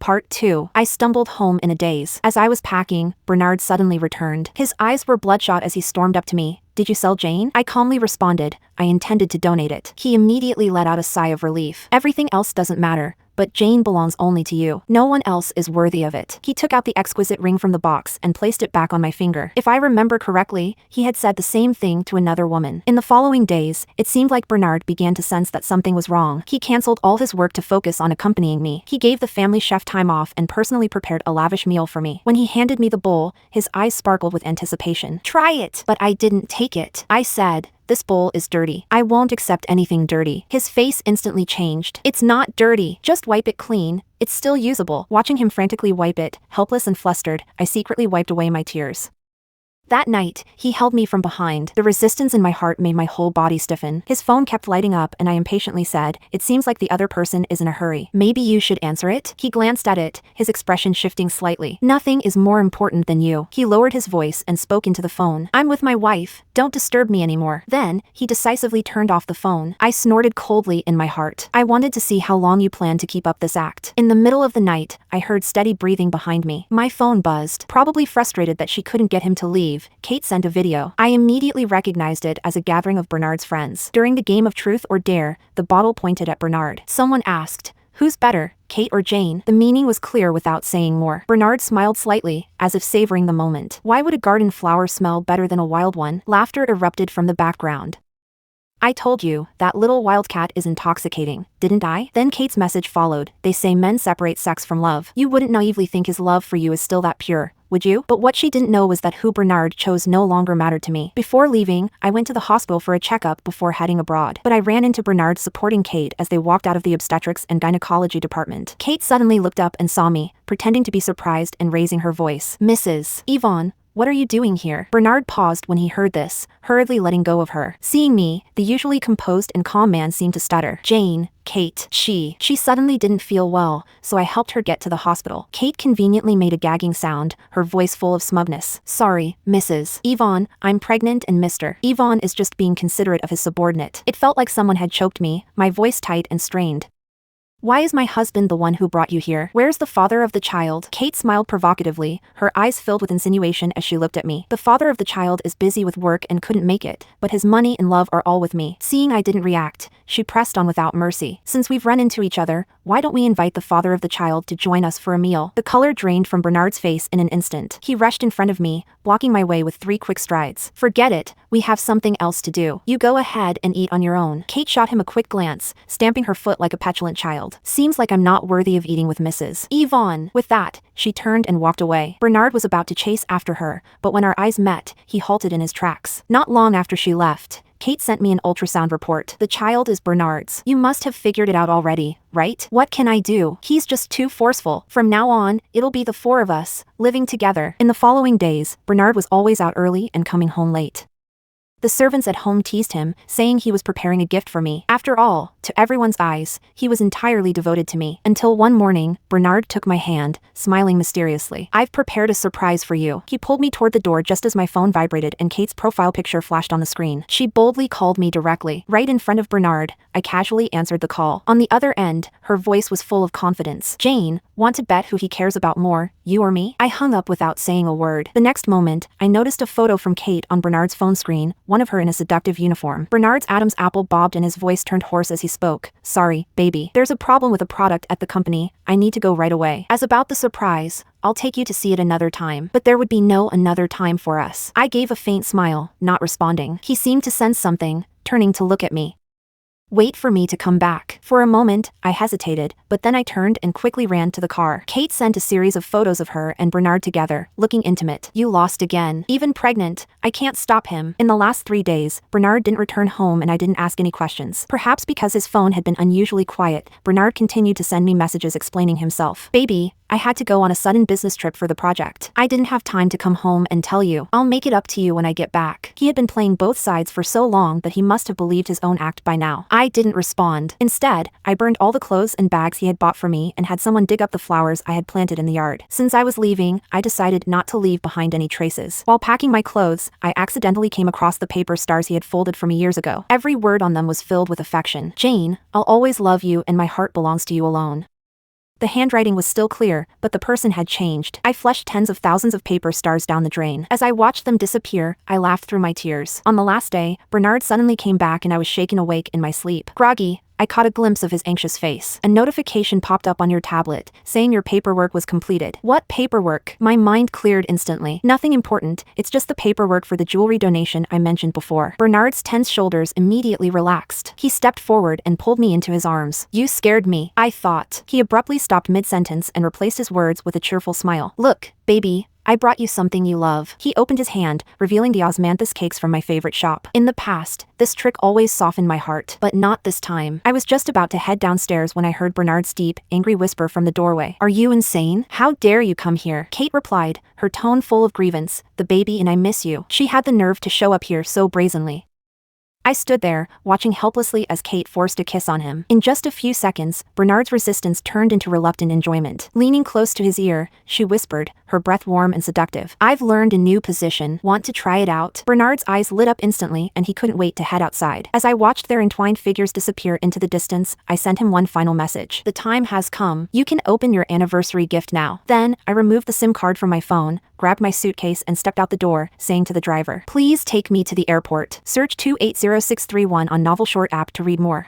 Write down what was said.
Part 2. I stumbled home in a daze. As I was packing, Bernard suddenly returned. His eyes were bloodshot as he stormed up to me. "Did you sell Jane?" I calmly responded. "I intended to donate it." He immediately let out a sigh of relief. "Everything else doesn't matter, but Jane belongs only to you. No one else is worthy of it." He took out the exquisite ring from the box and placed it back on my finger. If I remember correctly, he had said the same thing to another woman. In the following days, it seemed like Bernard began to sense that something was wrong. He canceled all his work to focus on accompanying me. He gave the family chef time off and personally prepared a lavish meal for me. When he handed me the bowl, his eyes sparkled with anticipation. "Try it!" But I didn't take it. I said, "This bowl is dirty. I won't accept anything dirty." His face instantly changed. "It's not dirty. Just wipe it clean. It's still usable." Watching him frantically wipe it, helpless and flustered, I secretly wiped away my tears. That night, he held me from behind. The resistance in my heart made my whole body stiffen. His phone kept lighting up and I impatiently said, "It seems like the other person is in a hurry. Maybe you should answer it?" He glanced at it, his expression shifting slightly. "Nothing is more important than you." He lowered his voice and spoke into the phone. "I'm with my wife. Don't disturb me anymore." Then, he decisively turned off the phone. I snorted coldly in my heart. "I wanted to see how long you planned to keep up this act." In the middle of the night, I heard steady breathing behind me. My phone buzzed. Probably frustrated that she couldn't get him to leave, Kate sent a video. I immediately recognized it as a gathering of Bernard's friends. During the game of Truth or Dare, the bottle pointed at Bernard. Someone asked, "Who's better, Kate or Jane?" The meaning was clear without saying more. Bernard smiled slightly, as if savoring the moment. "Why would a garden flower smell better than a wild one?" Laughter erupted from the background. "I told you, that little wildcat is intoxicating, didn't I?" Then Kate's message followed. "They say men separate sex from love. You wouldn't naively think his love for you is still that pure, would you?" But what she didn't know was that who Bernard chose no longer mattered to me. Before leaving, I went to the hospital for a checkup before heading abroad. But I ran into Bernard supporting Kate as they walked out of the obstetrics and gynecology department. Kate suddenly looked up and saw me, pretending to be surprised and raising her voice. "Mrs. Yvonne, what are you doing here?" Bernard paused when he heard this, hurriedly letting go of her. Seeing me, the usually composed and calm man seemed to stutter. "Jane, Kate, she suddenly didn't feel well, so I helped her get to the hospital." Kate conveniently made a gagging sound, her voice full of smugness. "Sorry, Mrs. Yvonne, I'm pregnant and Mr. Yvonne is just being considerate of his subordinate." It felt like someone had choked me, my voice tight and strained. "Why is my husband the one who brought you here? Where's the father of the child?" Kate smiled provocatively, her eyes filled with insinuation as she looked at me. "The father of the child is busy with work and couldn't make it, but his money and love are all with me." Seeing I didn't react, she pressed on without mercy. "Since we've run into each other, why don't we invite the father of the child to join us for a meal?" The color drained from Bernard's face in an instant. He rushed in front of me, blocking my way with 3 quick strides. "Forget it, we have something else to do. You go ahead and eat on your own." Kate shot him a quick glance, stamping her foot like a petulant child. "Seems like I'm not worthy of eating with Mrs. Yvonne." With that, she turned and walked away. Bernard was about to chase after her, but when our eyes met, he halted in his tracks. Not long after she left, Kate sent me an ultrasound report. "The child is Bernard's. You must have figured it out already, right? What can I do? He's just too forceful. From now on, it'll be the 4 of us, living together." In the following days, Bernard was always out early and coming home late. The servants at home teased him, saying he was preparing a gift for me. After all, to everyone's eyes, he was entirely devoted to me. Until one morning, Bernard took my hand, smiling mysteriously. "I've prepared a surprise for you." He pulled me toward the door just as my phone vibrated and Kate's profile picture flashed on the screen. She boldly called me directly. Right in front of Bernard, I casually answered the call. On the other end, her voice was full of confidence. "Jane, want to bet who he cares about more, you or me?" I hung up without saying a word. The next moment, I noticed a photo from Kate on Bernard's phone screen, one of her in a seductive uniform. Bernard's Adam's apple bobbed and his voice turned hoarse as he spoke. "Sorry, baby. There's a problem with a product at the company. I need to go right away. As about the surprise, I'll take you to see it another time." But there would be no another time for us. I gave a faint smile, not responding. He seemed to sense something, turning to look at me. "Wait for me to come back." For a moment, I hesitated, but then I turned and quickly ran to the car. Kate sent a series of photos of her and Bernard together, looking intimate. "You lost again. Even pregnant. I can't stop him." In the last 3 days, Bernard didn't return home and I didn't ask any questions. Perhaps because his phone had been unusually quiet, Bernard continued to send me messages explaining himself. "Baby, I had to go on a sudden business trip for the project. I didn't have time to come home and tell you. I'll make it up to you when I get back." He had been playing both sides for so long that he must have believed his own act by now. I didn't respond. Instead, I burned all the clothes and bags he had bought for me and had someone dig up the flowers I had planted in the yard. Since I was leaving, I decided not to leave behind any traces. While packing my clothes, I accidentally came across the paper stars he had folded for me years ago. Every word on them was filled with affection. "Jane, I'll always love you and my heart belongs to you alone." The handwriting was still clear, but the person had changed. I flushed tens of thousands of paper stars down the drain. As I watched them disappear, I laughed through my tears. On the last day, Bernard suddenly came back and I was shaken awake in my sleep. Groggy, I caught a glimpse of his anxious face. A notification popped up on your tablet, saying your paperwork was completed. What paperwork? My mind cleared instantly. Nothing important, it's just the paperwork for the jewelry donation I mentioned before. Bernard's tense shoulders immediately relaxed. He stepped forward and pulled me into his arms. You scared me, I thought. He abruptly stopped mid-sentence and replaced his words with a cheerful smile. Look, baby, I brought you something you love. He opened his hand, revealing the osmanthus cakes from my favorite shop. In the past, this trick always softened my heart, but not this time. I was just about to head downstairs when I heard Bernard's deep, angry whisper from the doorway. Are you insane? How dare you come here? Kate replied, her tone full of grievance. The baby and I miss you. She had the nerve to show up here so brazenly. I stood there, watching helplessly as Kate forced a kiss on him. In just a few seconds, Bernard's resistance turned into reluctant enjoyment. Leaning close to his ear, she whispered, her breath warm and seductive. I've learned a new position. Want to try it out? Bernard's eyes lit up instantly and he couldn't wait to head outside. As I watched their entwined figures disappear into the distance, I sent him one final message. The time has come. You can open your anniversary gift now. Then, I removed the SIM card from my phone, grabbed my suitcase and stepped out the door, saying to the driver, please take me to the airport. Search 280631 on NovelShort App to read more.